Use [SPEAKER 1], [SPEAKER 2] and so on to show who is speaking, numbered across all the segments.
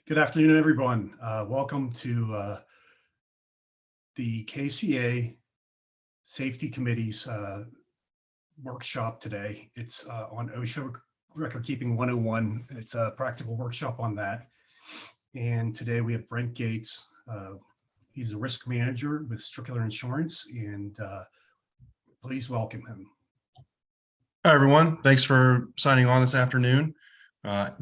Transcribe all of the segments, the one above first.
[SPEAKER 1] Good afternoon, everyone. Welcome to the KCA Safety Committee's workshop today. It's on OSHA Recordkeeping 101. It's a practical workshop on that. And today we have Brent Gates. He's a risk manager with Strickler Insurance, and please welcome him.
[SPEAKER 2] Hi, everyone. Thanks for signing on this afternoon. Right?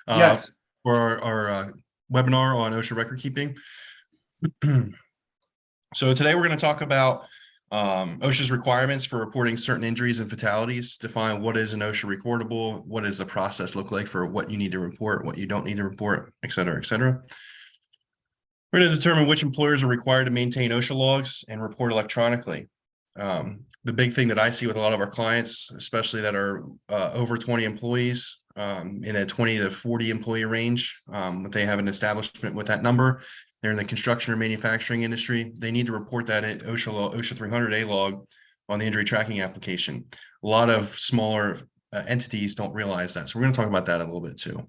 [SPEAKER 1] Yes.
[SPEAKER 2] For our webinar on OSHA record keeping. So today we're going to talk about OSHA's requirements for reporting certain injuries and fatalities, define what is an OSHA recordable, what does the process look like for what you need to report, what you don't need to report, et cetera, et cetera. We're going to determine which employers are required to maintain OSHA logs and report electronically. The big thing that I see with a lot of our clients, especially that are over 20 employees, in a 20 to 40 employee range, if they have an establishment with that number, they're in the construction or manufacturing industry, they need to report that at OSHA 300A log on the injury tracking application. A lot of smaller entities don't realize that. So we're going to talk about that a little bit too.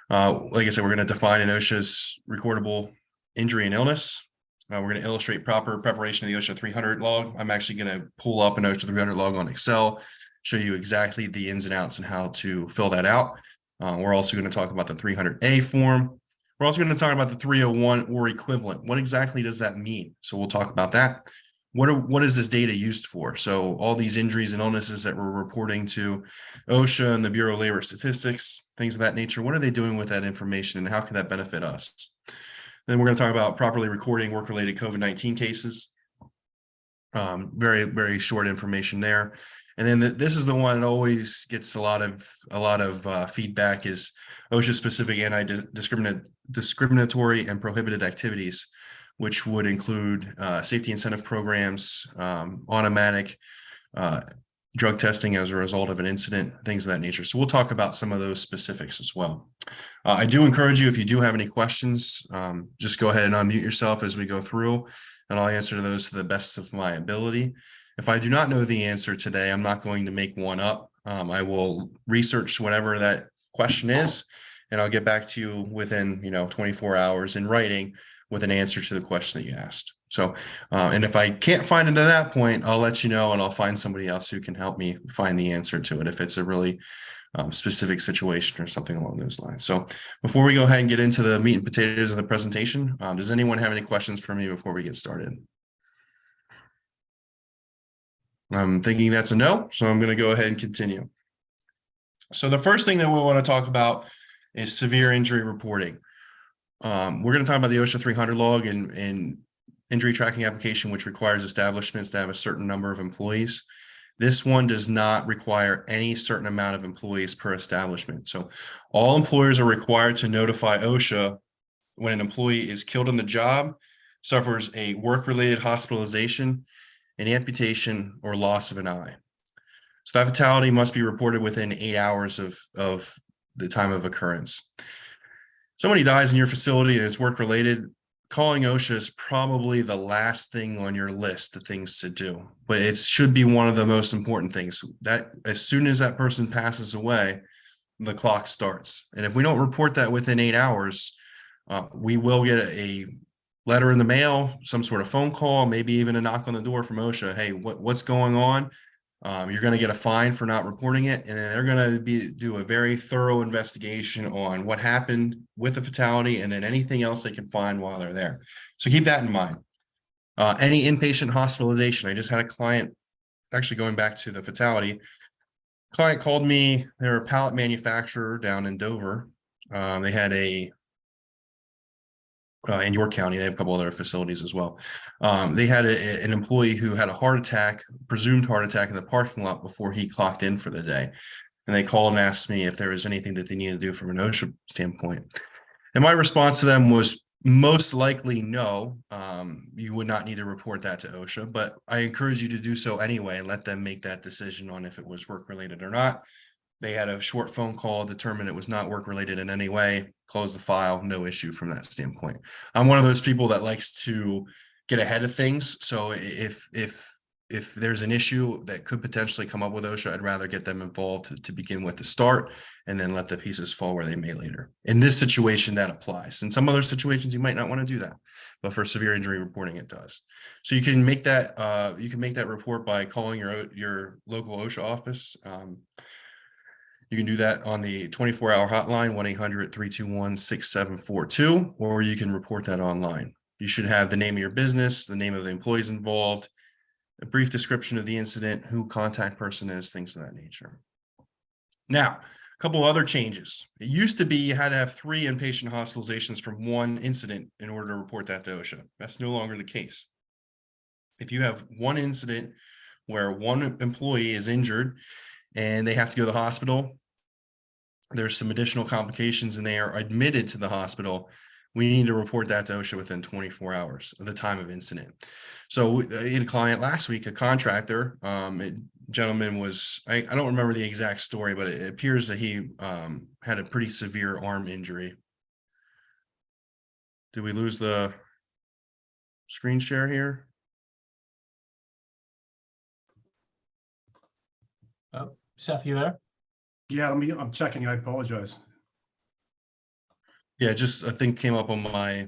[SPEAKER 2] Like I said, we're going to define an OSHA's recordable injury and illness. We're going to illustrate proper preparation of the OSHA 300 log. I'm actually going to pull up an OSHA 300 log on Excel, show you exactly the ins and outs and how to fill that out. We're also going to talk about the 300A form. We're also going to talk about the 301 or equivalent. What exactly does that mean? So we'll talk about that. What is this data used for? So all these injuries and illnesses that we're reporting to OSHA and the Bureau of Labor Statistics, things of that nature, what are they doing with that information and how can that benefit us? Then we're going to talk about properly recording work-related COVID-19 cases. Very, very short information there. And then this is the one that always gets a lot of feedback is OSHA-specific anti-discriminatory and prohibited activities, which would include safety incentive programs, automatic drug testing as a result of an incident, things of that nature. So we'll talk about some of those specifics as well. I do encourage you, if you do have any questions, just go ahead and unmute yourself as we go through, and I'll answer those to the best of my ability. If I do not know the answer today, I'm not going to make one up. I will research whatever that question is, and I'll get back to you within 24 hours in writing with an answer to the question that you asked. So, and if I can't find it at that point, I'll let you know and I'll find somebody else who can help me find the answer to it if it's a really specific situation or something along those lines. So before we go ahead and get into the meat and potatoes of the presentation, does anyone have any questions for me before we get started? I'm thinking that's a no, so I'm going to go ahead and continue. So the first thing that we want to talk about is severe injury reporting. We're going to talk about the OSHA 300 log and injury tracking application, which requires establishments to have a certain number of employees. This one does not require any certain amount of employees per establishment. So all employers are required to notify OSHA when an employee is killed on the job, suffers a work-related hospitalization, an amputation, or loss of an eye. So that fatality must be reported within 8 hours of the time of occurrence. Somebody dies in your facility and it's work-related, calling OSHA is probably the last thing on your list of things to do, but it should be one of the most important things. That as soon as that person passes away, the clock starts. And if we don't report that within 8 hours, we will get a letter in the mail, some sort of phone call, maybe even a knock on the door from OSHA. Hey, what's going on? You're going to get a fine for not reporting it, and they're going to do a very thorough investigation on what happened with the fatality and then anything else they can find while they're there. So keep that in mind. Any inpatient hospitalization. I just had a client, actually going back to the fatality, client called me. They're a pallet manufacturer down in Dover. They had in York County, they have a couple other facilities as well. They had an employee who had a heart attack, presumed heart attack in the parking lot before he clocked in for the day. And they called and asked me if there was anything that they needed to do from an OSHA standpoint. And my response to them was most likely no. You would not need to report that to OSHA, but I encourage you to do so anyway and let them make that decision on if it was work-related or not. They had a short phone call, determined it was not work-related in any way, close the file, no issue from that standpoint. I'm one of those people that likes to get ahead of things. So if if there's an issue that could potentially come up with OSHA, I'd rather get them involved to begin with to start, and then let the pieces fall where they may later. In this situation, that applies. In some other situations, you might not want to do that, but for severe injury reporting, it does. So you can make that report by calling your local OSHA office. You can do that on the 24-hour hotline, 1-800-321-6742, or you can report that online. You should have the name of your business, the name of the employees involved, a brief description of the incident, who contact person is, things of that nature. Now, a couple other changes. It used to be you had to have 3 inpatient hospitalizations from one incident in order to report that to OSHA. That's no longer the case. If you have one incident where one employee is injured and they have to go to the hospital, there's some additional complications and they are admitted to the hospital, we need to report that to OSHA within 24 hours of the time of incident. So we had a client last week, a contractor, gentleman was, I don't remember the exact story, but it appears that he had a pretty severe arm injury. Did we lose the screen share here?
[SPEAKER 3] Oh, Seth, you there?
[SPEAKER 1] Yeah, I'm checking. I apologize.
[SPEAKER 2] Yeah, just I think came up on my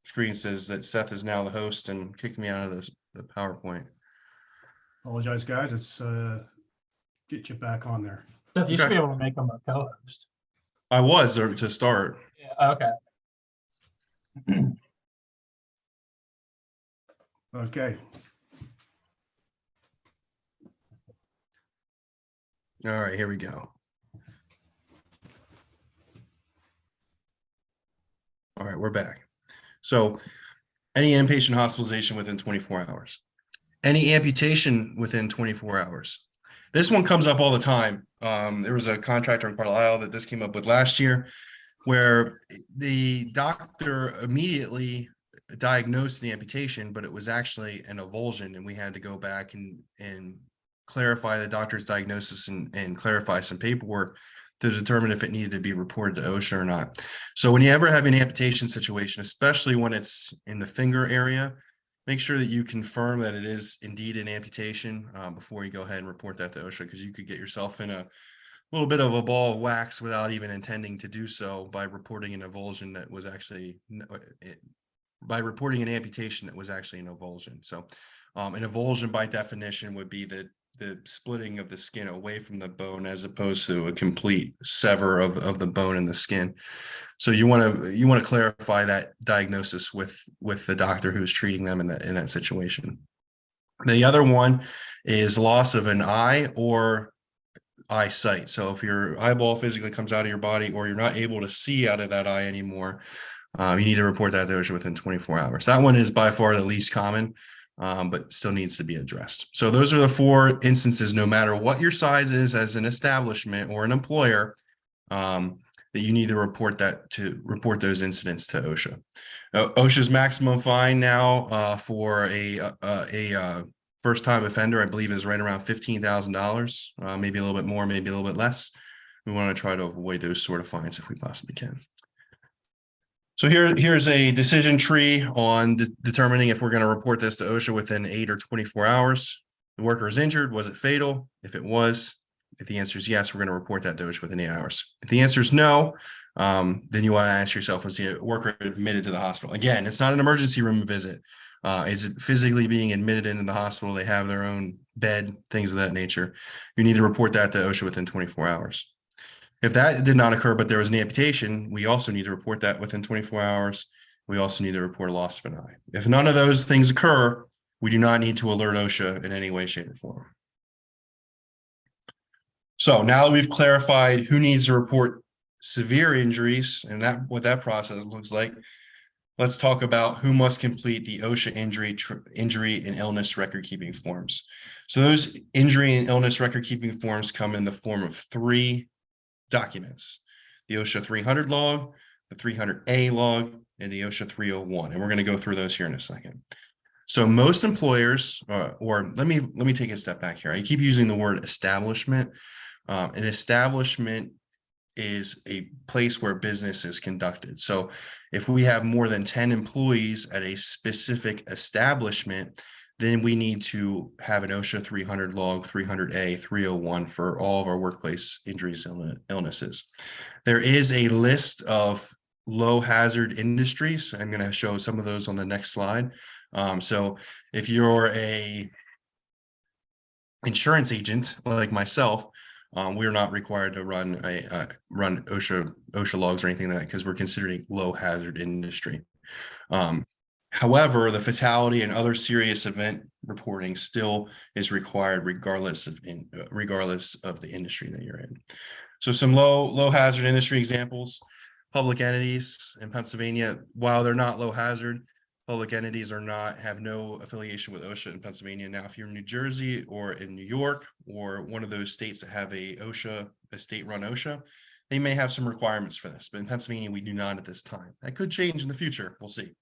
[SPEAKER 2] screen says that Seth is now the host and kicked me out of the PowerPoint.
[SPEAKER 1] Apologize, guys. Let's get you back on there.
[SPEAKER 3] Seth, you should
[SPEAKER 2] Okay.
[SPEAKER 3] be able to make him a co-host.
[SPEAKER 2] I was there to start.
[SPEAKER 3] Yeah, okay.
[SPEAKER 1] Okay.
[SPEAKER 2] All right, here we go. All right, we're back. So any inpatient hospitalization within 24 hours, any amputation within 24 hours. This one comes up all the time. There was a contractor in Carlisle that this came up with last year where the doctor immediately diagnosed the amputation, but it was actually an avulsion, and we had to go back and clarify the doctor's diagnosis and clarify some paperwork to determine if it needed to be reported to OSHA or not. So when you ever have an amputation situation, especially when it's in the finger area, make sure that you confirm that it is indeed an amputation before you go ahead and report that to OSHA, because you could get yourself in a little bit of a ball of wax without even intending to do so by reporting an avulsion that was actually by reporting an amputation that was actually an avulsion. So an avulsion by definition would be the splitting of the skin away from the bone as opposed to a complete sever of the bone and the skin. So you want to clarify that diagnosis with the doctor who's treating them in that situation. The other one is loss of an eye or eyesight. So if your eyeball physically comes out of your body or you're not able to see out of that eye anymore, you need to report that to OSHA within 24 hours. That one is by far the least common, but still needs to be addressed. So those are the 4 instances, no matter what your size is as an establishment or an employer, that you need to report those incidents to OSHA. OSHA's maximum fine now for a first-time offender, I believe, is right around $15,000, maybe a little bit more, maybe a little bit less. We want to try to avoid those sort of fines if we possibly can. So here's a decision tree on determining if we're going to report this to OSHA within 8 or 24 hours. The worker is injured. Was it fatal? If it was, if the answer is yes, we're going to report that to OSHA within 8 hours. If the answer is no, then you want to ask yourself, was the worker admitted to the hospital? Again, it's not an emergency room visit. Is it physically being admitted into the hospital? They have their own bed, things of that nature. You need to report that to OSHA within 24 hours. If that did not occur, but there was an amputation, we also need to report that within 24 hours. We also need to report a loss of an eye. If none of those things occur, we do not need to alert OSHA in any way, shape, or form. So now that we've clarified who needs to report severe injuries and what that process looks like, let's talk about who must complete the OSHA injury and illness record-keeping forms. So those injury and illness record-keeping forms come in the form of 3 documents: the OSHA 300 log, the 300A log, and the OSHA 301. And we're going to go through those here in a second. So most employers, or let me take a step back here. I keep using the word establishment. An establishment is a place where business is conducted. So if we have more than 10 employees at a specific establishment, then we need to have an OSHA 300 log, 300A, 301 for all of our workplace injuries and illnesses. There is a list of low hazard industries. I'm going to show some of those on the next slide. So if you're a insurance agent like myself, we're not required to run OSHA logs or anything like that because we're considering low hazard industry. However, the fatality and other serious event reporting still is required regardless of the industry that you're in. So some low hazard industry examples: public entities in Pennsylvania. While they're not low hazard, public entities have no affiliation with OSHA in Pennsylvania. Now, if you're in New Jersey or in New York or one of those states that have a state-run OSHA, they may have some requirements for this. But in Pennsylvania, we do not at this time. That could change in the future. We'll see.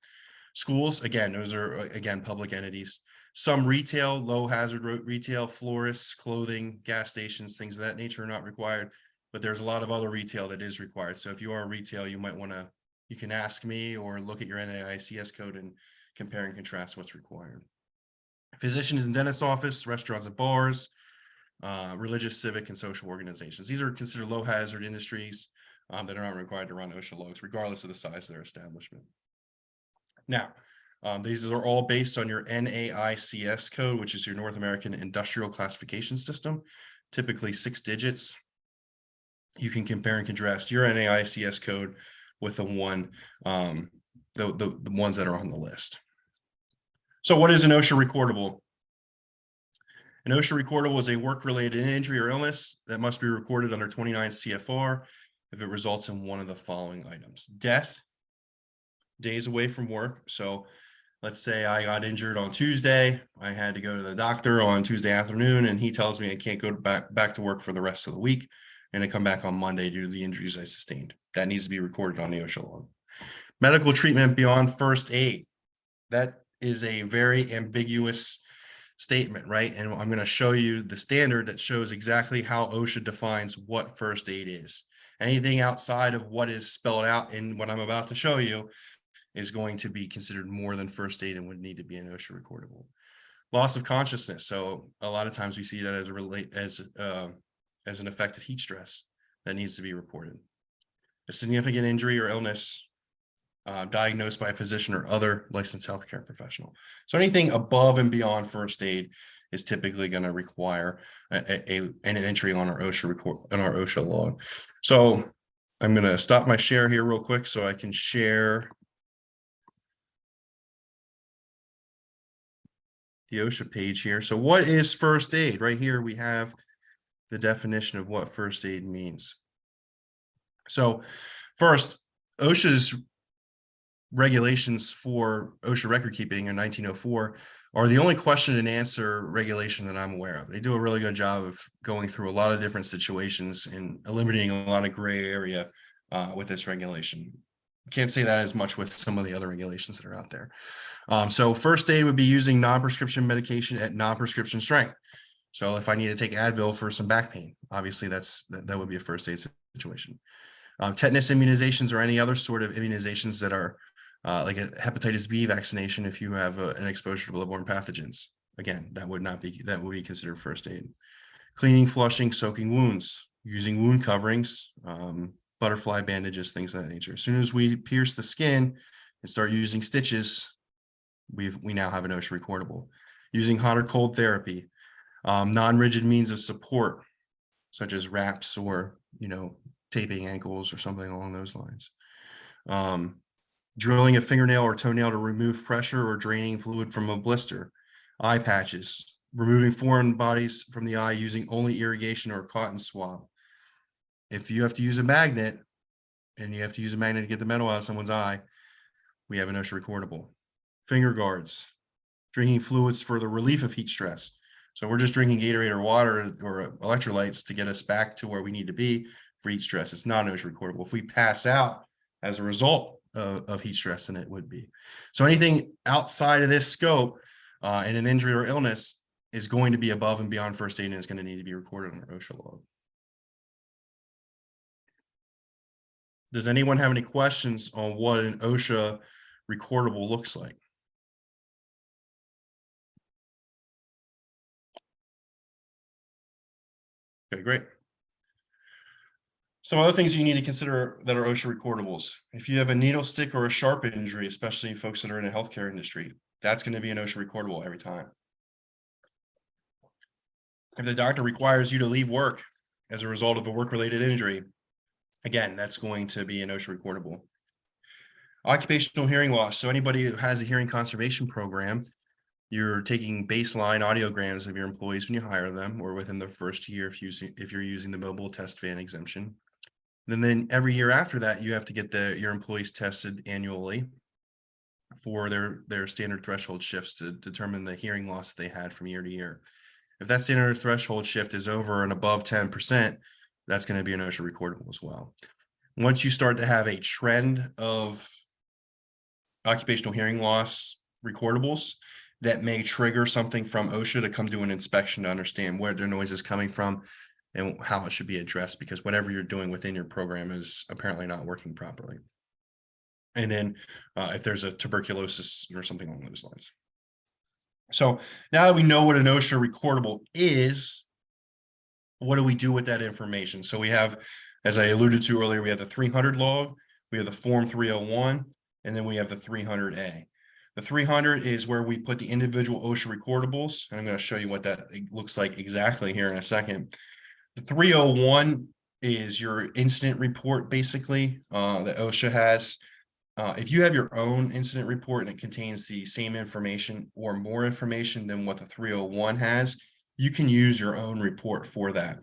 [SPEAKER 2] Schools, again, those are public entities. Some retail, low hazard retail, florists, clothing, gas stations, things of that nature are not required. But there's a lot of other retail that is required. So if you are retail, you might want to, you can ask me or look at your NAICS code and compare and contrast what's required. Physicians and dentist office, restaurants and bars, religious, civic, and social organizations. These are considered low hazard industries that are not required to run OSHA logs, regardless of the size of their establishment. Now, these are all based on your NAICS code, which is your North American Industrial Classification System, typically 6 digits. You can compare and contrast your NAICS code with the ones that are on the list. So what is an OSHA recordable? An OSHA recordable is a work-related injury or illness that must be recorded under 29 CFR if it results in one of the following items: death, days away from work. So let's say I got injured on Tuesday. I had to go to the doctor on Tuesday afternoon, and he tells me I can't go back to work for the rest of the week, and I come back on Monday due to the injuries I sustained. That needs to be recorded on the OSHA log. Medical treatment beyond first aid. That is a very ambiguous statement, right? And I'm going to show you the standard that shows exactly how OSHA defines what first aid is. Anything outside of what is spelled out in what I'm about to show you is going to be considered more than first aid and would need to be an OSHA recordable. Loss of consciousness. So a lot of times we see that as an effect of heat stress that needs to be reported. A significant injury or illness diagnosed by a physician or other licensed healthcare professional. So anything above and beyond first aid is typically going to require an entry on our OSHA log. So I'm going to stop my share here real quick so I can share the OSHA page here. So what is first aid? Right here we have the definition of what first aid means. So first, OSHA's regulations for OSHA record keeping in 1904 are the only question and answer regulation that I'm aware of. They do a really good job of going through a lot of different situations and eliminating a lot of gray area with this regulation. Can't say that as much with some of the other regulations that are out there. So first aid would be using non-prescription medication at non-prescription strength. So if I need to take Advil for some back pain, obviously that would be a first aid situation. Tetanus immunizations or any other sort of immunizations that are like a hepatitis B vaccination if you have an exposure to bloodborne pathogens. Again, that would be considered first aid. Cleaning, flushing, soaking wounds, using wound coverings, butterfly bandages, things of that nature. As soon as we pierce the skin and start using stitches, we now have an OSHA recordable. Using hot or cold therapy, non-rigid means of support, such as wraps or taping ankles or something along those lines. Drilling a fingernail or toenail to remove pressure or draining fluid from a blister. Eye patches, removing foreign bodies from the eye using only irrigation or cotton swab. If you have to use a magnet and you have to use a magnet to get the metal out of someone's eye, we have an OSHA recordable. Finger guards, drinking fluids for the relief of heat stress. So we're just drinking Gatorade or water or electrolytes to get us back to where we need to be for heat stress. It's not an OSHA recordable. If we pass out as a result of heat stress, then it would be. So anything outside of this scope in an injury or illness is going to be above and beyond first aid and is going to need to be recorded on our OSHA log. Does anyone have any questions on what an OSHA recordable looks like? Okay, great. Some other things you need to consider that are OSHA recordables. If you have a needle stick or a sharp injury, especially folks that are in the healthcare industry, that's going to be an OSHA recordable every time. If the doctor requires you to leave work as a result of a work-related injury, again, that's going to be an OSHA recordable. Occupational hearing loss. So anybody who has a hearing conservation program, you're taking baseline audiograms of your employees when you hire them or within the first year if you're using the mobile test van exemption. Then every year after that, you have to get your employees tested annually for their standard threshold shifts to determine the hearing loss that they had from year to year. If that standard threshold shift is over and above 10%, that's going to be an OSHA recordable as well. Once you start to have a trend of occupational hearing loss recordables, that may trigger something from OSHA to come do an inspection to understand where their noise is coming from and how it should be addressed, because whatever you're doing within your program is apparently not working properly. And then if there's a tuberculosis or something along those lines. So now that we know what an OSHA recordable is, what do we do with that information? So we have, as I alluded to earlier, we have the 300 log, we have the Form 301, and then we have the 300A. The 300 is where we put the individual OSHA recordables, and I'm going to show you what that looks like exactly here in a second. The 301 is your incident report, basically, that OSHA has. If you have your own incident report and it contains the same information or more information than what the 301 has, you can use your own report for that.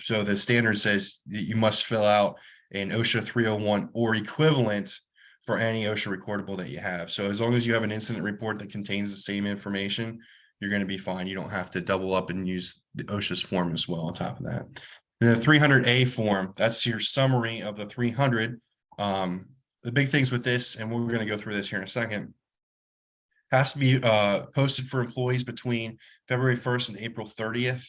[SPEAKER 2] So the standard says that you must fill out an OSHA 301 or equivalent for any OSHA recordable that you have. So as long as you have an incident report that contains the same information, you're going to be fine. You don't have to double up and use the OSHA's form as well on top of that. And the 300A form, that's your summary of the 300. The big things with this, and we're going to go through this here in a second, has to be posted for employees between February 1st and April 30th.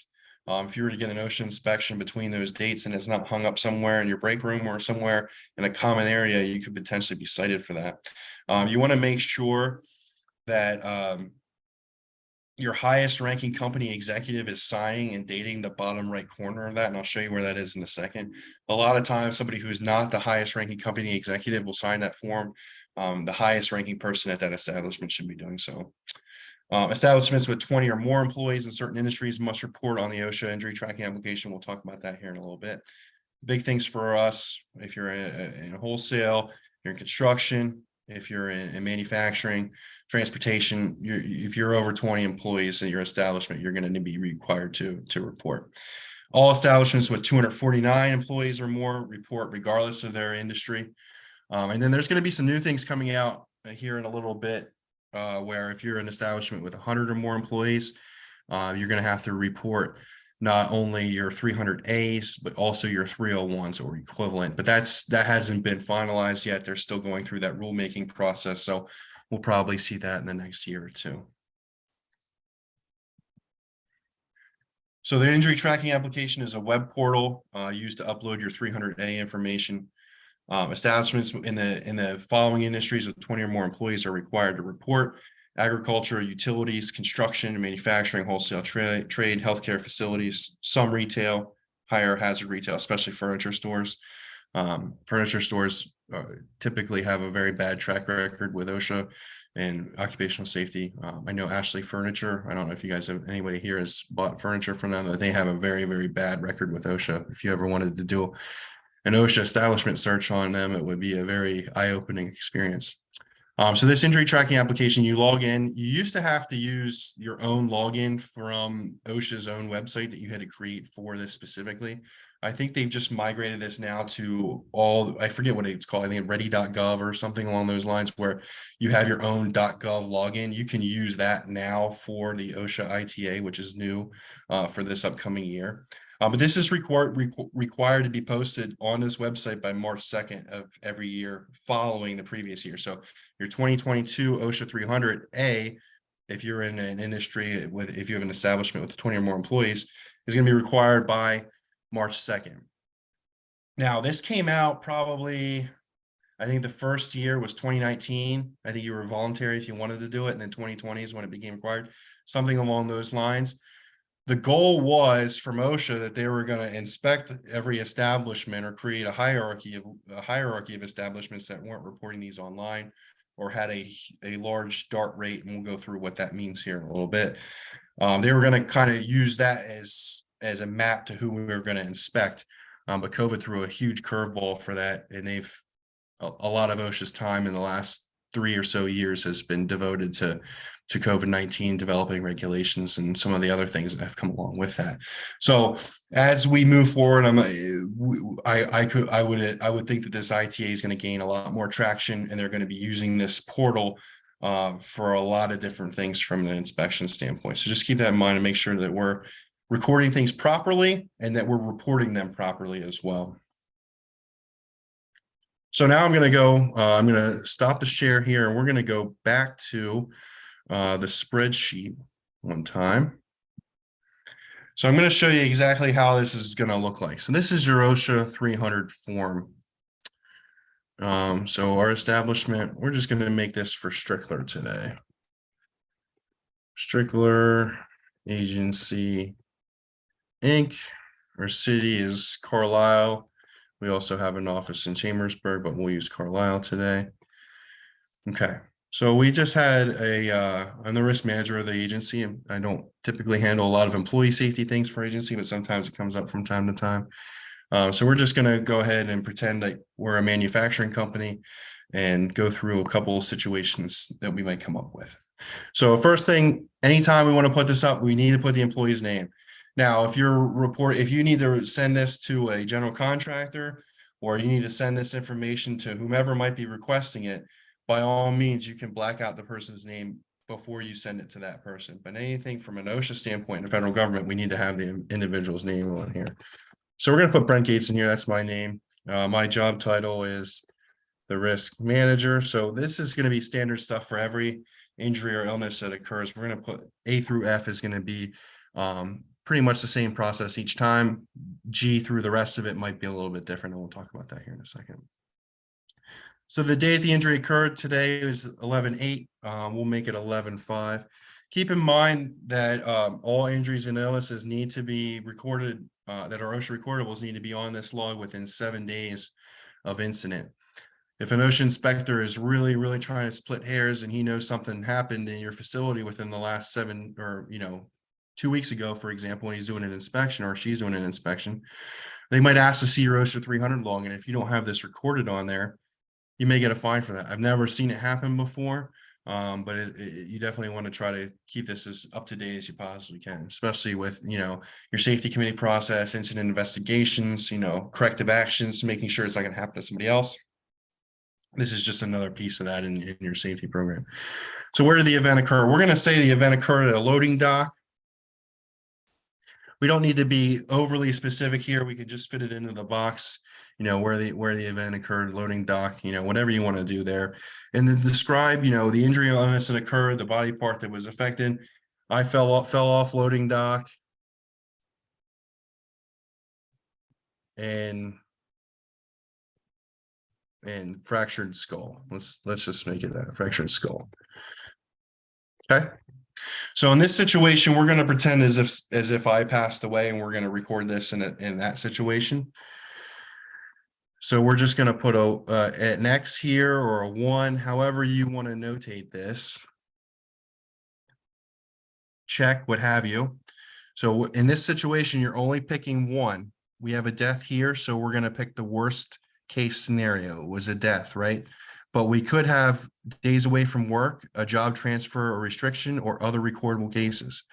[SPEAKER 2] If you were to get an OSHA inspection between those dates and it's not hung up somewhere in your break room or somewhere in a common area, you could potentially be cited for that. You want to make sure that your highest ranking company executive is signing and dating the bottom right corner of that. And I'll show you where that is in a second. A lot of times somebody who's not the highest ranking company executive will sign that form. The highest ranking person at that establishment should be doing so. Establishments with 20 or more employees in certain industries must report on the OSHA injury tracking application. We'll talk about that here in a little bit. Big things for us, if you're in wholesale, you're in construction, if you're in manufacturing, transportation, if you're over 20 employees in your establishment, you're going to be required to report. All establishments with 249 employees or more report regardless of their industry. And then there's going to be some new things coming out here in a little bit, where if you're an establishment with 100 or more employees, you're going to have to report not only your 300As, but also your 301s or equivalent. But that hasn't been finalized yet. They're still going through that rulemaking process. So we'll probably see that in the next year or two. So the injury tracking application is a web portal used to upload your 300A information. Establishments in the following industries with 20 or more employees are required to report: agriculture, utilities, construction, manufacturing, wholesale trade, healthcare facilities, some retail, higher hazard retail, especially furniture stores. Furniture stores typically have a very bad track record with OSHA and occupational safety. I know Ashley Furniture. I don't know if you guys have, anybody here has bought furniture from them, but they have a very, very bad record with OSHA. If you ever wanted to do an OSHA establishment search on them, it would be a very eye-opening experience. So this injury tracking application, you log in. You used to have to use your own login from OSHA's own website that you had to create for this specifically. I think they've just migrated this now to I forget what it's called. I think ready.gov or something along those lines, where you have your own .gov login. You can use that now for the OSHA ITA, which is new for this upcoming year. But this is required to be posted on this website by March 2nd of every year following the previous year. So your 2022 OSHA 300A, if you're in an industry if you have an establishment with 20 or more employees, is going to be required by March 2nd. Now, this came out probably, I think the first year was 2019. I think you were voluntary if you wanted to do it. And then 2020 is when it became required, something along those lines. the goal was from OSHA that they were going to inspect every establishment or create a hierarchy of establishments that weren't reporting these online or had a large start rate, and we'll go through what that means here in a little bit. They were going to kind of use that as a map to who we were going to inspect, but COVID threw a huge curveball for that, and a lot of OSHA's time in the last 3 or so years has been devoted to COVID-19, developing regulations and some of the other things that have come along with that. So as we move forward, I would think that this ITA is going to gain a lot more traction, and they're going to be using this portal for a lot of different things from an inspection standpoint. So just keep that in mind and make sure that we're recording things properly and that we're reporting them properly as well. So now I'm going to stop the share here, and we're going to go back to the spreadsheet one time. So I'm going to show you exactly how this is going to look like. So this is your OSHA 300 form. So our establishment, we're just going to make this for Strickler today. Strickler Agency Inc. Our city is Carlisle. We also have an office in Chambersburg, but we'll use Carlisle today. Okay, so we just had I'm the risk manager of the agency, and I don't typically handle a lot of employee safety things for agency, but sometimes it comes up from time to time. So we're just going to go ahead and pretend like we're a manufacturing company and go through a couple of situations that we might come up with. So first thing, anytime we want to put this up, we need to put the employee's if you need to send this to a general contractor, or you need to send this information to whomever might be requesting it, by all means, you can black out the person's name before you send it to that person. But anything from an OSHA standpoint in the federal government, we need to have the individual's name on here. So we're going to put Brent Gates in here. That's my name. My job title is the risk manager. So this is going to be standard stuff for every injury or illness that occurs. We're going to put A through F is going to be pretty much the same process each time. G through the rest of it might be a little bit different, and we'll talk about that here in a second. So the date the injury occurred today is 11/8. We'll make it 11/5. Keep in mind that all injuries and illnesses need to be recorded, that our OSHA recordables need to be on this log within 7 days of incident. If an OSHA inspector is really, really trying to split hairs and he knows something happened in your facility within the last 7 or 2 weeks ago, for example, when he's doing an inspection or she's doing an inspection, they might ask to see your OSHA 300 log. And if you don't have this recorded on there, you may get a fine for that. I've never seen it happen before, but you definitely want to try to keep this as up to date as you possibly can, especially with, your safety committee process, incident investigations, corrective actions, making sure it's not going to happen to somebody else. This is just another piece of that in your safety program. So where did the event occur? We're going to say the event occurred at a loading dock. We don't need to be overly specific here. We could just fit it into the box, where the event occurred, loading dock, whatever you want to do there. And then describe, the injury or illness that occurred, the body part that was affected. I fell off loading dock and fractured skull. Let's just make it that, fractured skull. Okay. So in this situation, we're going to pretend as if I passed away, and we're going to record this in that situation. So we're just going to put an X here or a 1, however you want to notate this. Check, what have you. So in this situation, you're only picking 1. We have a death here, so we're going to pick the worst case scenario. It was a death, right? But we could have days away from work, a job transfer or restriction, or other recordable cases.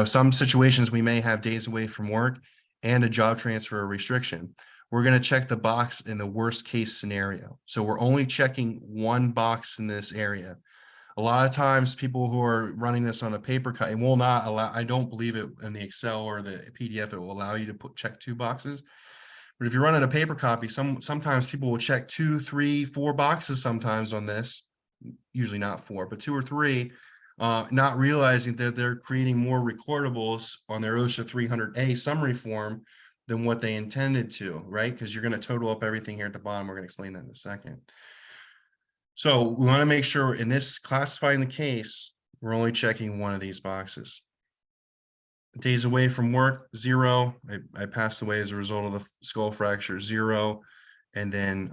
[SPEAKER 2] Some situations we may have days away from work and a job transfer or restriction. We're going to check the box in the worst case scenario. So we're only checking 1 box in this area. A lot of times people who are running this on a paper cut, it will not allow, I don't believe it in the Excel or the PDF, it will allow you to check 2 boxes. But if you're running a paper copy, sometimes people will check 2, 3, 4 boxes sometimes on this, usually not 4, but 2 or 3, not realizing that they're creating more recordables on their OSHA 300A summary form than what they intended to, right? Because you're going to total up everything here at the bottom. We're going to explain that in a second. So we want to make sure in this classifying the case, we're only checking 1 of these boxes. Days away from work, 0. I passed away as a result of the skull fracture, 0. And then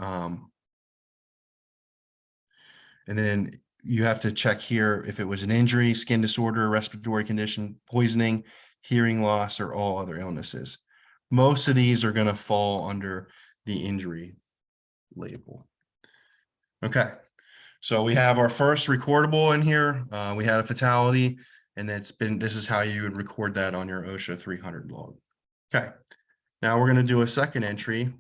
[SPEAKER 2] you have to check here if it was an injury, skin disorder, respiratory condition, poisoning, hearing loss, or all other illnesses. Most of these are going to fall under the injury label. Okay, so we have our first recordable in here. We had a fatality, and this is how you would record that on your OSHA 300 log. Okay, now we're going to do a second entry.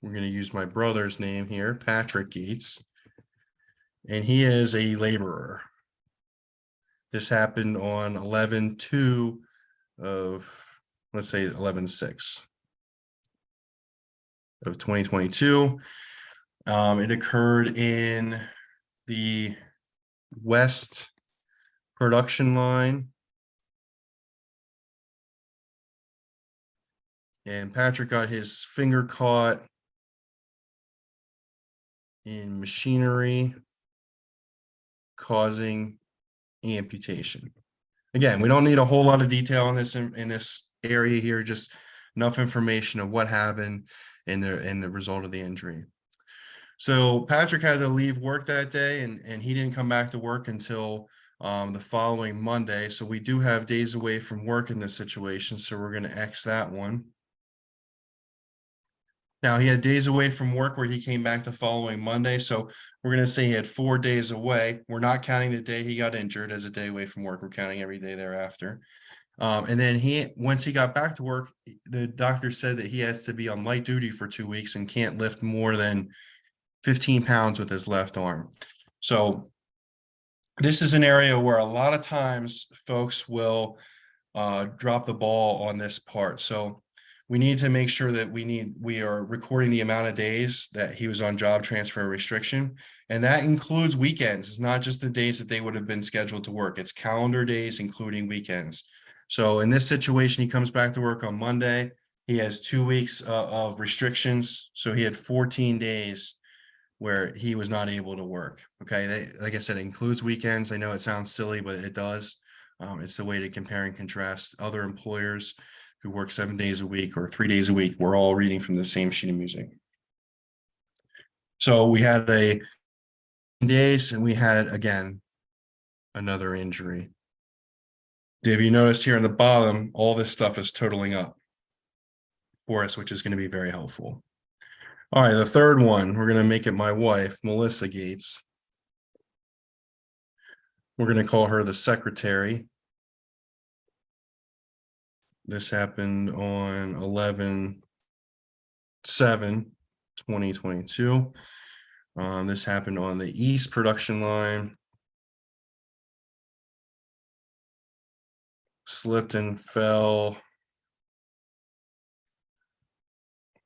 [SPEAKER 2] We're going to use my brother's name here, Patrick Gates, and he is a laborer. This happened on 11/2 of, let's say 11/6 of 2022. It occurred in the west production line. And Patrick got his finger caught in machinery, causing amputation. Again, we don't need a whole lot of detail on this in this area here, just enough information of what happened and the result of the injury. So Patrick had to leave work that day, and he didn't come back to work until the following Monday. So we do have days away from work in this situation. So we're going to X that one. Now he had days away from work where he came back the following Monday. So we're going to say he had 4 days away. We're not counting the day he got injured as a day away from work. We're counting every day thereafter. And then once he got back to work, the doctor said that he has to be on light duty for 2 weeks and can't lift more than 15 pounds with his left arm. So this is an area where a lot of times folks will drop the ball on this part. So we need to make sure that we are recording the amount of days that he was on job transfer restriction. And that includes weekends. It's not just the days that they would have been scheduled to work. It's calendar days, including weekends. So in this situation, he comes back to work on Monday. He has 2 weeks of restrictions. So he had 14 days where he was not able to work. Okay, like I said, it includes weekends. I know it sounds silly, but it does. It's the way to compare and contrast other employers who work 7 days a week or 3 days a week. We're all reading from the same sheet of music. So we had days, and we had, again, another injury. If you notice here in the bottom, all this stuff is totaling up for us, which is going to be very helpful. All right, the third one, we're going to make it my wife, Melissa Gates. We're going to call her the secretary. This happened on 11/7/2022. This happened on the east production line. Slipped and fell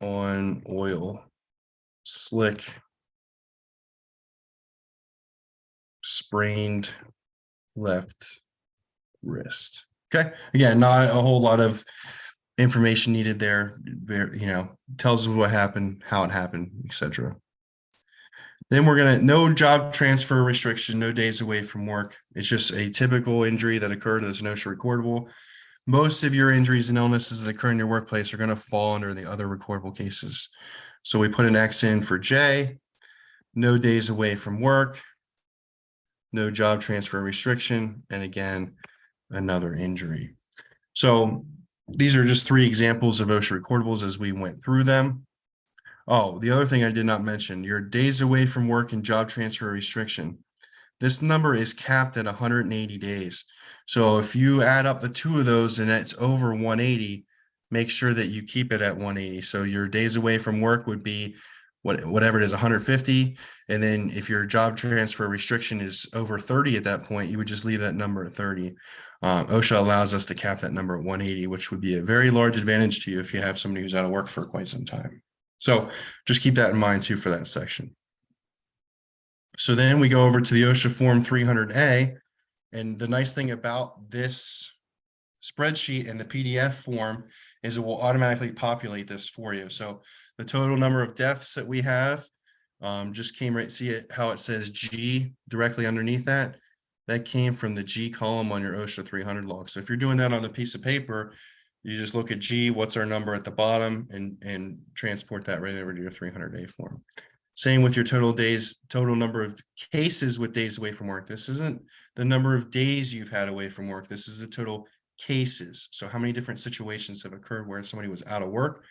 [SPEAKER 2] on oil slick, sprained left wrist. Okay, again, not a whole lot of information needed there. Tells us what happened, how it happened, etc. Then we're gonna no job transfer restriction, no days away from work. It's just a typical injury that occurred as an OSHA recordable. Most of your injuries and illnesses that occur in your workplace are going to fall under the other recordable cases. So we put an X in for J, no days away from work, no job transfer restriction, and again, another injury. So these are just 3 examples of OSHA recordables as we went through them. Oh, the other thing I did not mention, your days away from work and job transfer restriction. This number is capped at 180 days. So if you add up the 2 of those and it's over 180, make sure that you keep it at 180. So your days away from work would be whatever it is, 150. And then if your job transfer restriction is over 30 at that point, you would just leave that number at 30. OSHA allows us to cap that number at 180, which would be a very large advantage to you if you have somebody who's out of work for quite some time. So just keep that in mind too for that section. So then we go over to the OSHA Form 300A. And the nice thing about this spreadsheet and the PDF form is it will automatically populate this for you. So the total number of deaths that we have just came right, see it how it says G directly underneath that. that came from the G column on your OSHA 300 log. So if you're doing that on a piece of paper, you just look at G, what's our number at the bottom, and transport that right over to your 300-day form. Same with your total number of cases with days away from work. This isn't the number of days you've had away from work. This is the total cases. So how many different situations have occurred where somebody was out of work?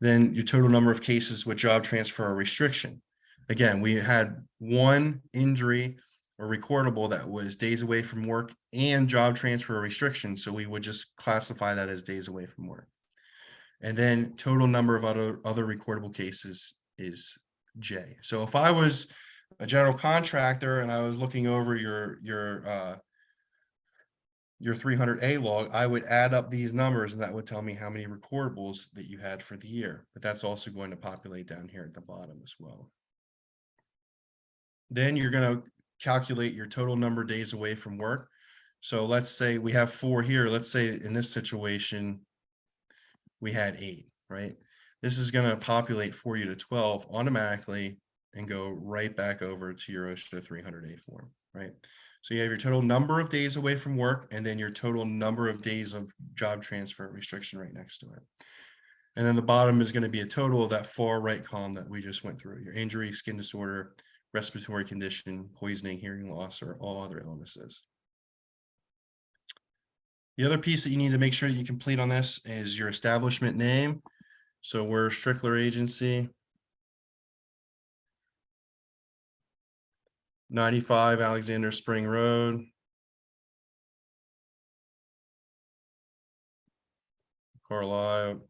[SPEAKER 2] Then your total number of cases with job transfer or restriction. Again, we had one injury or recordable that was days away from work and job transfer or restriction. So we would just classify that as days away from work. And then total number of other recordable cases is J. So if I was a general contractor and I was looking over your 300A log, I would add up these numbers and that would tell me how many recordables that you had for the year. But that's also going to populate down here at the bottom as well. Then you're going to calculate your total number of days away from work. So let's say we have 4 here. Let's say in this situation, we had 8, right? This is going to populate for you to 12 automatically and go right back over to your OSHA 300A form, right? So you have your total number of days away from work and then your total number of days of job transfer restriction right next to it. And then the bottom is going to be a total of that far right column that we just went through, your injury, skin disorder, respiratory condition, poisoning, hearing loss, or all other illnesses. The other piece that you need to make sure that you complete on this is your establishment name. So we're Strickler Agency, 95 Alexander Spring Road, Carlisle,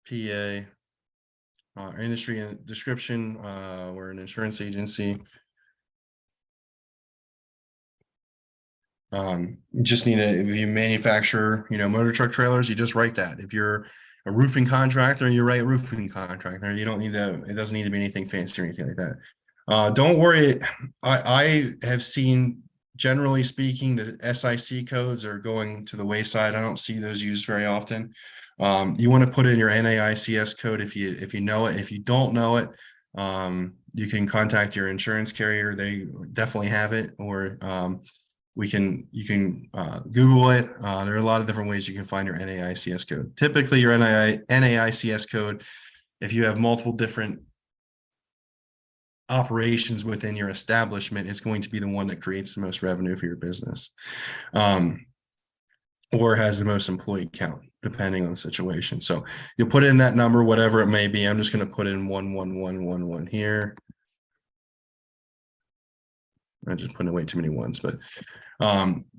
[SPEAKER 2] PA. Our industry and description, we're an insurance agency. You just need to, if you manufacture, motor truck trailers, you just write that. If you're a roofing contractor, you write roofing contractor. You don't need to, it doesn't need to be anything fancy or anything like that. Don't worry. I have seen, generally speaking, the SIC codes are going to the wayside. I don't see those used very often. You want to put in your NAICS code if you know it. If you don't know it, you can contact your insurance carrier. They definitely have it, or you can Google it. There are a lot of different ways you can find your NAICS code. Typically, your NAICS code, if you have multiple different operations within your establishment, it's going to be the one that creates the most revenue for your business, or has the most employee count, depending on the situation. So you'll put in that number, whatever it may be. I'm just going to put in 11111 here. I just put in way too many ones, but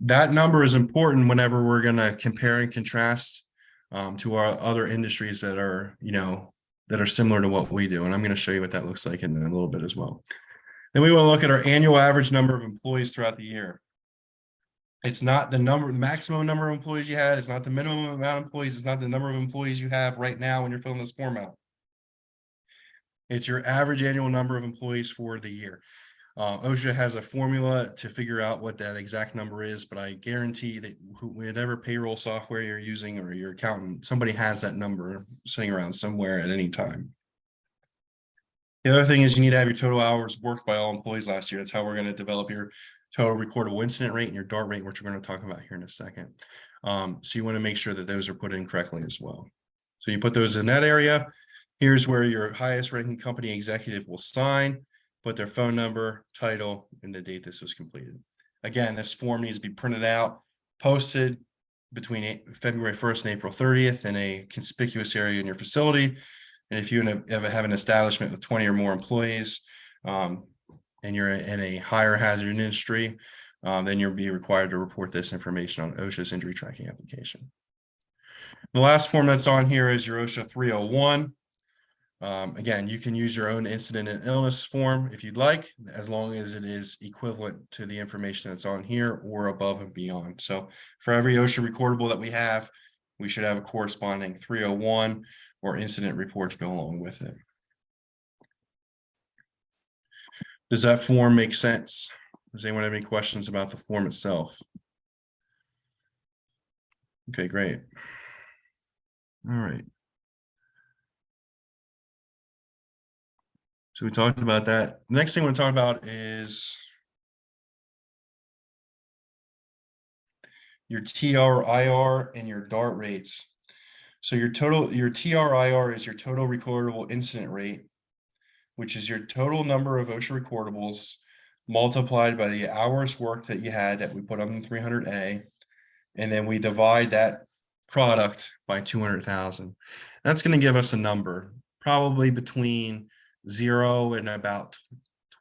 [SPEAKER 2] that number is important whenever we're going to compare and contrast to our other industries that are, that are similar to what we do. And I'm going to show you what that looks like in a little bit as well. Then we want to look at our annual average number of employees throughout the year. It's not the maximum number of employees you had. It's not the minimum amount of employees. It's not the number of employees you have right now when you're filling this form out. It's your average annual number of employees for the year. OSHA has a formula to figure out what that exact number is, but I guarantee that whatever payroll software you're using or your accountant, somebody has that number sitting around somewhere at any time. The other thing is you need to have your total hours worked by all employees last year. That's how we're going to develop your total recordable incident rate and your DART rate, which we're going to talk about here in a second. So you want to make sure that those are put in correctly as well. So you put those in that area. Here's where your highest ranking company executive will sign, put their phone number, title, and the date this was completed. Again, this form needs to be printed out, posted between February 1st and April 30th in a conspicuous area in your facility. And if you ever have an establishment with 20 or more employees, and you're in a higher hazard industry, then you'll be required to report this information on OSHA's injury tracking application. The last form that's on here is your OSHA 301. Again, you can use your own incident and illness form if you'd like, as long as it is equivalent to the information that's on here or above and beyond. So for every OSHA recordable that we have, we should have a corresponding 301 or incident report to go along with it. Does that form make sense? Does anyone have any questions about the form itself? Okay, great. All right. So we talked about that. The next thing I want to talk about is your TRIR and your DART rates. So your TRIR is your total recordable incident rate, which is your total number of OSHA recordables multiplied by the hours worked that you had that we put on the 300A. And then we divide that product by 200,000. That's going to give us a number, probably between 0 and about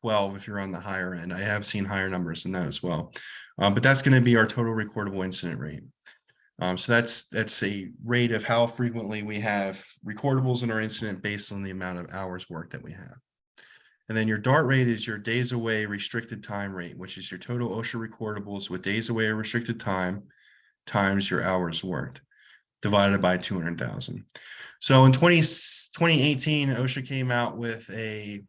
[SPEAKER 2] 12 if you're on the higher end. I have seen higher numbers than that as well. But that's going to be our total recordable incident rate. So that's a rate of how frequently we have recordables in our incident based on the amount of hours work that we have. And then your DART rate is your days away restricted time rate, which is your total OSHA recordables with days away restricted time times your hours worked divided by 200,000. So in 2018, OSHA came out with a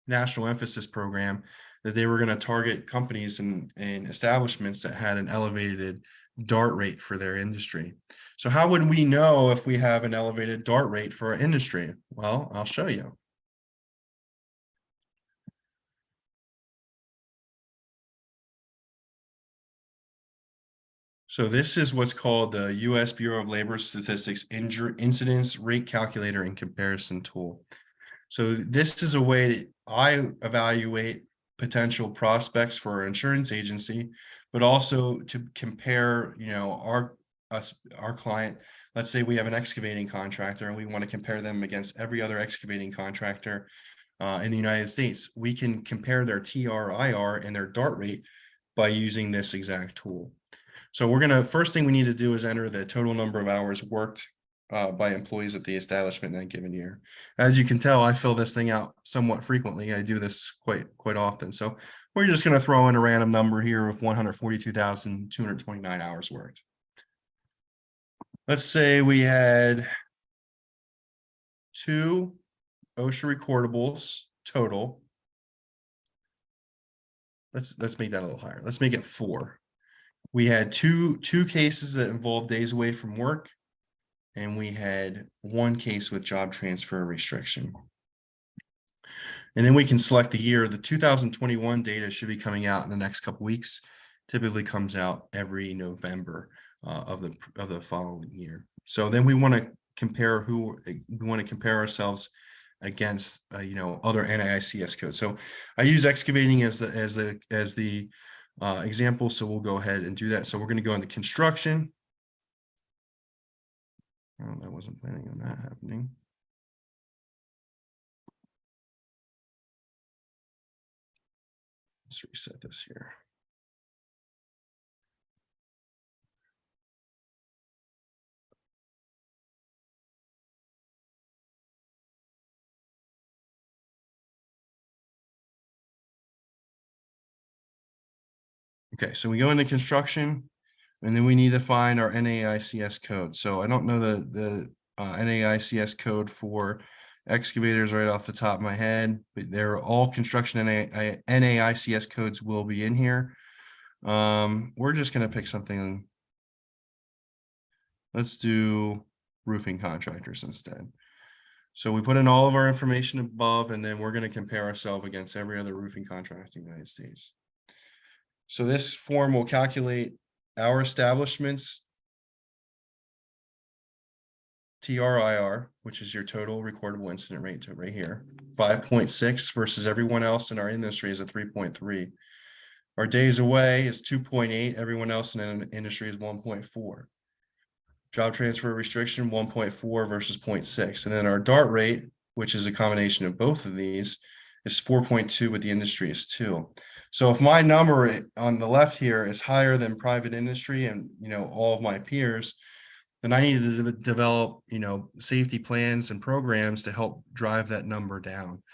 [SPEAKER 2] national emphasis program that they were going to target companies and establishments that had an elevated DART rate for their industry. So how would we know if we have an elevated DART rate for our industry? Well, I'll show you. So this is what's called the U.S. Bureau of Labor Statistics Incidence Rate Calculator and Comparison Tool. So this is a way that I evaluate potential prospects for our insurance agency, but also to compare, our client. Let's say we have an excavating contractor and we want to compare them against every other excavating contractor in the United States. We can compare their TRIR and their DART rate by using this exact tool. So first thing we need to do is enter the total number of hours worked by employees at the establishment in that given year. As you can tell, I fill this thing out somewhat frequently. I do this quite often. So we're just going to throw in a random number here of 142,229 hours worked. Let's say we had 2 OSHA recordables total. Let's make that a little higher. Let's make it 4. We had two cases that involved days away from work, and we had 1 case with job transfer restriction. And then we can select the year. The 2021 data should be coming out in the next couple weeks. Typically comes out every November of the following year. So then we want to compare ourselves against other NAICS codes. So I use excavating as the example, so we'll go ahead and do that. So we're going to go into construction. Oh, I wasn't planning on that happening. Let's reset this here. Okay, so we go into construction, and then we need to find our NAICS code. So I don't know the NAICS code for excavators right off the top of my head, but they're all construction NAICS codes will be in here. We're just going to pick something. Let's do roofing contractors instead. So we put in all of our information above, and then we're going to compare ourselves against every other roofing contractor in the United States. So this form will calculate our establishment's TRIR, which is your total recordable incident rate right here, 5.6 versus everyone else in our industry is a 3.3. Our days away is 2.8. Everyone else in the industry is 1.4. Job transfer restriction 1.4 versus 0.6. And then our DART rate, which is a combination of both of these, is 4.2, but the industry is 2. So if my number on the left here is higher than private industry and all of my peers, then I need to develop safety plans and programs to help drive that number down,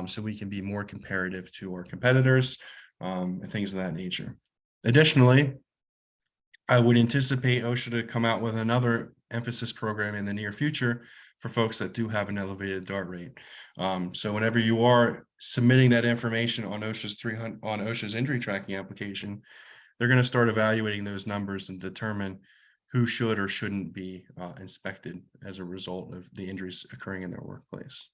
[SPEAKER 2] so we can be more comparative to our competitors and things of that nature. Additionally, I would anticipate OSHA to come out with another emphasis program in the near future for folks that do have an elevated DART rate. So whenever you are submitting that information on OSHA's injury tracking application, they're going to start evaluating those numbers and determine who should or shouldn't be inspected as a result of the injuries occurring in their workplace.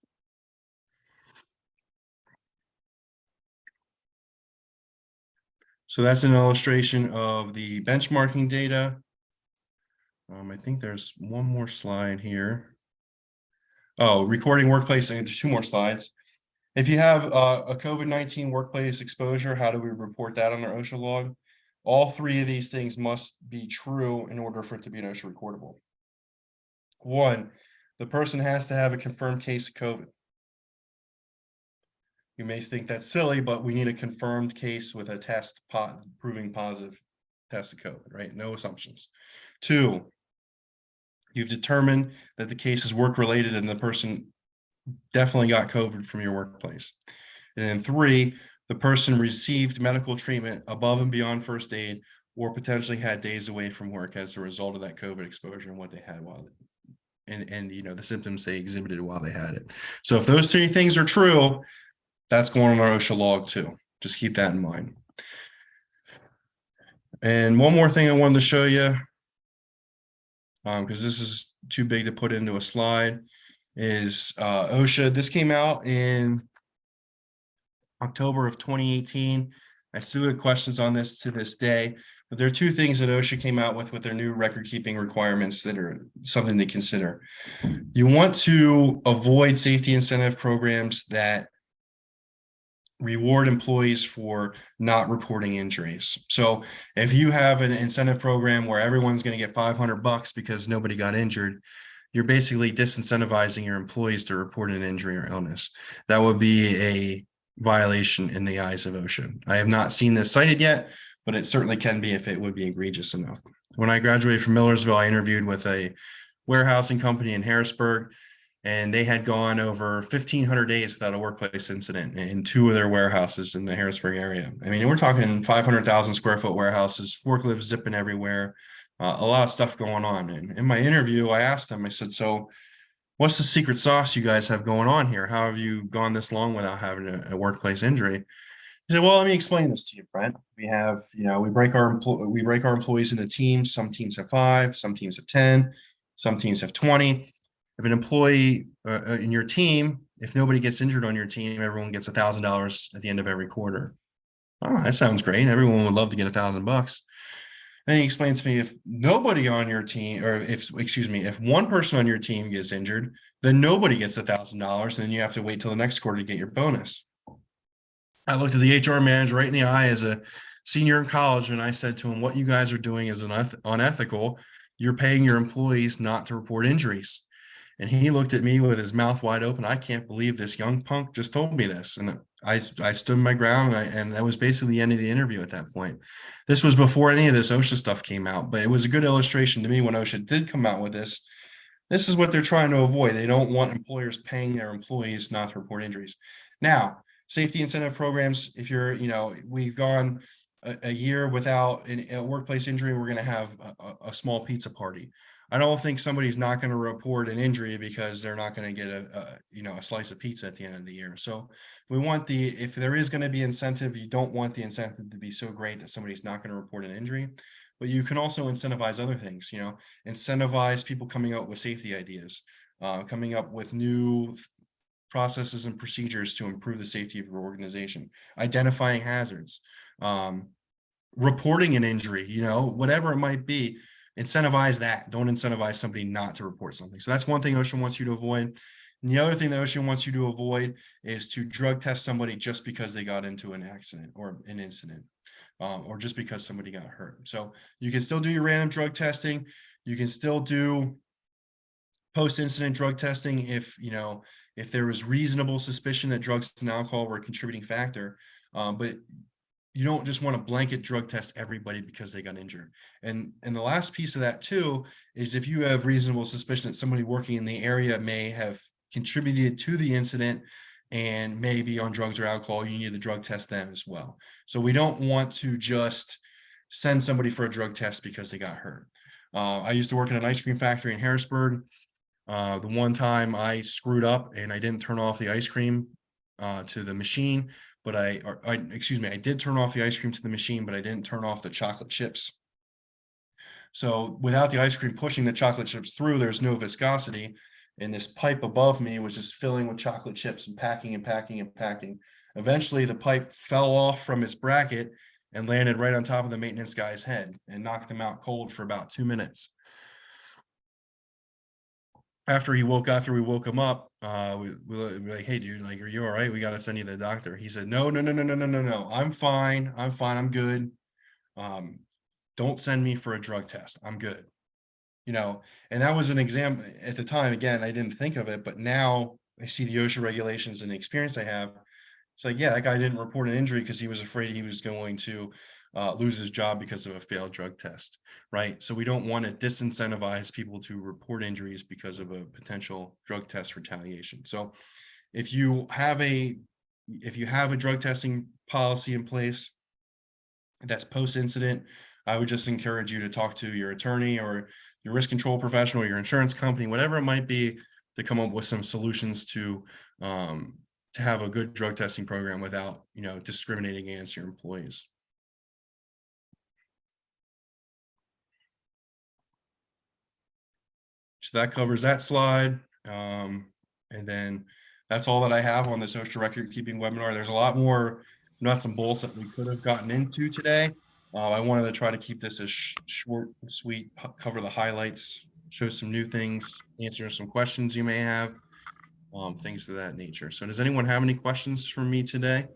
[SPEAKER 2] So that's an illustration of the benchmarking data. I think there's one more slide here. Oh, recording workplace, and there's 2 more slides. If you have a COVID-19 workplace exposure, how do we report that on our OSHA log? All 3 of these things must be true in order for it to be an OSHA recordable. 1, the person has to have a confirmed case of COVID. You may think that's silly, but we need a confirmed case with a test proving positive test of COVID, right? No assumptions. 2, you've determined that the case is work-related and the person definitely got COVID from your workplace. And then 3, the person received medical treatment above and beyond first aid or potentially had days away from work as a result of that COVID exposure and what they had while and the symptoms they exhibited while they had it. So if those 3 things are true, that's going on our OSHA log too. Just keep that in mind. And one more thing I wanted to show you, because this is too big to put into a slide, is OSHA. This came out in October of 2018. I still get questions on this to this day, but there are 2 things that OSHA came out with their new record keeping requirements that are something to consider. You want to avoid safety incentive programs that reward employees for not reporting injuries. So if you have an incentive program where everyone's going to get $500 because nobody got injured, you're basically disincentivizing your employees to report an injury or illness. That would be a violation in the eyes of OSHA. I have not seen this cited yet, but it certainly can be if it would be egregious enough. When I graduated from Millersville, I interviewed with a warehousing company in Harrisburg, and they had gone over 1,500 days without a workplace incident in 2 of their warehouses in the Harrisburg area. I mean, we're talking 500,000 square foot warehouses, forklifts zipping everywhere, a lot of stuff going on. And in my interview, I asked them, I said, so what's the secret sauce you guys have going on here? How have you gone this long without having a workplace injury? He said, well, let me explain this to you, Brent. We have, we break our employees into teams. Some teams have 5, some teams have 10, some teams have 20. If an employee in your team, if nobody gets injured on your team, everyone gets $1,000 at the end of every quarter. Oh, that sounds great. Everyone would love to get $1,000. Then he explained to me, if nobody on your team, or if one person on your team gets injured, then nobody gets $1,000, and then you have to wait till the next quarter to get your bonus. I looked at the HR manager right in the eye as a senior in college, and I said to him, what you guys are doing is unethical. You're paying your employees not to report injuries. And he looked at me with his mouth wide open. I can't believe this young punk just told me this. And I stood my ground, and that was basically the end of the interview at that point. This was before any of this OSHA stuff came out, but it was a good illustration to me when OSHA did come out with this. This is what they're trying to avoid. They don't want employers paying their employees not to report injuries. Now, safety incentive programs, if you're, we've gone a year without a workplace injury, we're going to have a small pizza party. I don't think somebody's not going to report an injury because they're not going to get a slice of pizza at the end of the year. So we want if there is going to be incentive, you don't want the incentive to be so great that somebody's not going to report an injury, but you can also incentivize other things, incentivize people coming out with safety ideas, coming up with new processes and procedures to improve the safety of your organization, identifying hazards, reporting an injury, whatever it might be. Incentivize that. Don't incentivize somebody not to report something. So that's one thing OSHA wants you to avoid. And the other thing that OSHA wants you to avoid is to drug test somebody just because they got into an accident or an incident, or just because somebody got hurt. So you can still do your random drug testing. You can still do post-incident drug testing if there was reasonable suspicion that drugs and alcohol were a contributing factor, but you don't just want to blanket drug test everybody because they got injured. And the last piece of that too is if you have reasonable suspicion that somebody working in the area may have contributed to the incident and may be on drugs or alcohol, you need to drug test them as well. So we don't want to just send somebody for a drug test because they got hurt. I used to work in an ice cream factory in Harrisburg. The one time I screwed up and I didn't turn off the ice cream to the machine, but I did turn off the ice cream to the machine, but I didn't turn off the chocolate chips. So without the ice cream pushing the chocolate chips through, there's no viscosity. And this pipe above me was just filling with chocolate chips and packing and packing and packing. Eventually the pipe fell off from its bracket and landed right on top of the maintenance guy's head and knocked him out cold for about 2 minutes. After we woke him up, we were like, "Hey, dude, like, are you all right? We got to send you to the doctor." He said, No. I'm fine. I'm good. Don't send me for a drug test. I'm good. And that was an exam at the time. Again, I didn't think of it, but now I see the OSHA regulations and the experience I have. It's like, yeah, that guy didn't report an injury because he was afraid he was going to lose his job because of a failed drug test, right? So we don't want to disincentivize people to report injuries because of a potential drug test retaliation. So if you have a drug testing policy in place that's post-incident, I would just encourage you to talk to your attorney or your risk control professional, your insurance company, whatever it might be, to come up with some solutions to have a good drug testing program without, discriminating against your employees. So that covers that slide. And then that's all that I have on this OSHA record keeping webinar. There's a lot more nuts and bolts that we could have gotten into today. I wanted to try to keep this as short, sweet, cover the highlights, show some new things, answer some questions you may have, things of that nature. So does anyone have any questions for me today?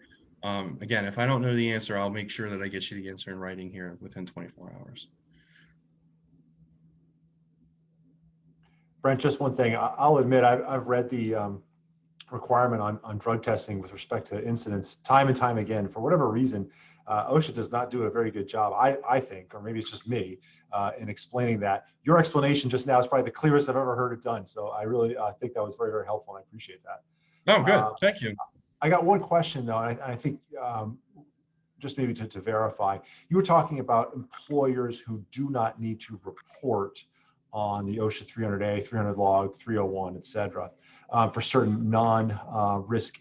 [SPEAKER 2] Again, if I don't know the answer, I'll make sure that I get you the answer in writing here within 24 hours.
[SPEAKER 4] Brent, just one thing. I'll admit I've read the requirement on drug testing with respect to incidents time and time again. For whatever reason, OSHA does not do a very good job, I think, or maybe it's just me, in explaining that. Your explanation just now is probably the clearest I've ever heard it done. So I really think that was very, very helpful, and I appreciate that.
[SPEAKER 2] Oh, good. Thank you.
[SPEAKER 4] I got one question, though, and I think just maybe to verify, you were talking about employers who do not need to report on the OSHA 300A, 300 log, 301, et cetera, for certain non-risk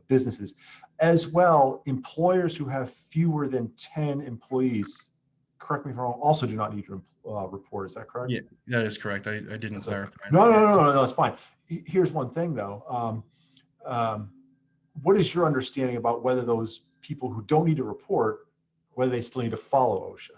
[SPEAKER 4] businesses. As well, employers who have fewer than 10 employees, correct me if I'm wrong, also do not need to report. Is that correct?
[SPEAKER 2] Yeah, that is correct. I didn't clarify.
[SPEAKER 4] No, it's fine. Here's one thing, though. What is your understanding about whether those people who don't need to report, whether they still need to follow OSHA?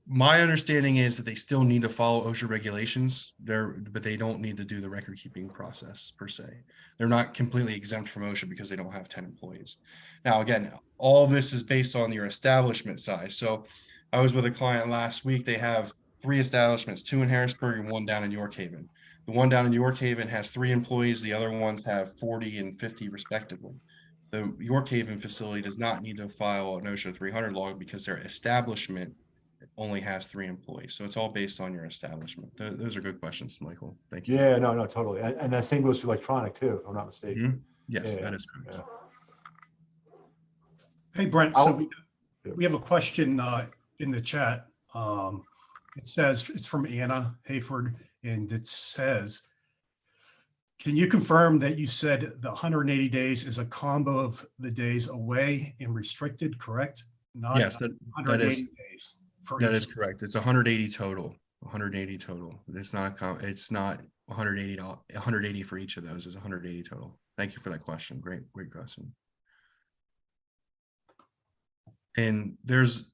[SPEAKER 2] My understanding is that they still need to follow OSHA regulations there, but they don't need to do the record keeping process per se. They're not completely exempt from OSHA because they don't have 10 employees. Now, again, all this is based on your establishment size. So I was with a client last week. They have 3 establishments, 2 in Harrisburg and 1 down in York Haven. The one down in York Haven has 3 employees. The other ones have 40 and 50 respectively. The York Haven facility does not need to file an OSHA 300 log because their establishment only has 3 employees. So it's all based on your establishment. Those are good questions, Michael. Thank you.
[SPEAKER 4] Yeah, no, totally. And that same goes for electronic too, if I'm not mistaken.
[SPEAKER 2] Mm-hmm. Yes,
[SPEAKER 4] Yeah,
[SPEAKER 2] that is correct.
[SPEAKER 4] Yeah.
[SPEAKER 1] Hey, Brent, so we have a question in the chat. It says, it's from Anna Hayford, and it says, can you confirm that you said the 180 days is a combo of the days away and restricted, correct? Not
[SPEAKER 2] yes, that is
[SPEAKER 1] days for
[SPEAKER 2] that
[SPEAKER 1] each.
[SPEAKER 2] is correct. It's 180 total. 180 total. It's not 180 for each of those. It's 180 total. Thank you for that question. Great question. And there's,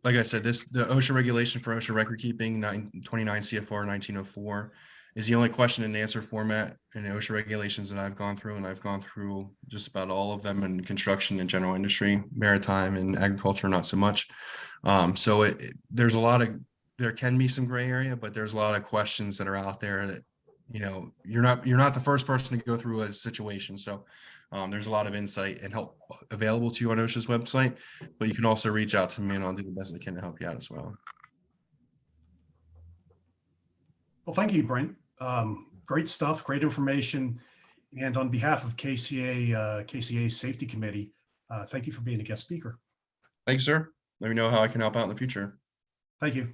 [SPEAKER 2] like I said, the OSHA regulation for OSHA record keeping 29 CFR 1904 is the only question and answer format in the OSHA regulations that I've gone through, and I've gone through just about all of them in construction and general industry, maritime and agriculture, not so much. So there's there can be some gray area, but there's a lot of questions that are out there that, you're not the first person to go through a situation. So there's a lot of insight and help available to you on OSHA's website, but you can also reach out to me and I'll do the best I can to help you out as well.
[SPEAKER 1] Well, thank you, Brent. Great stuff, great information. And on behalf of KCA's Safety Committee, thank you for being a guest speaker.
[SPEAKER 2] Thanks, sir. Let me know how I can help out in the future.
[SPEAKER 1] Thank you.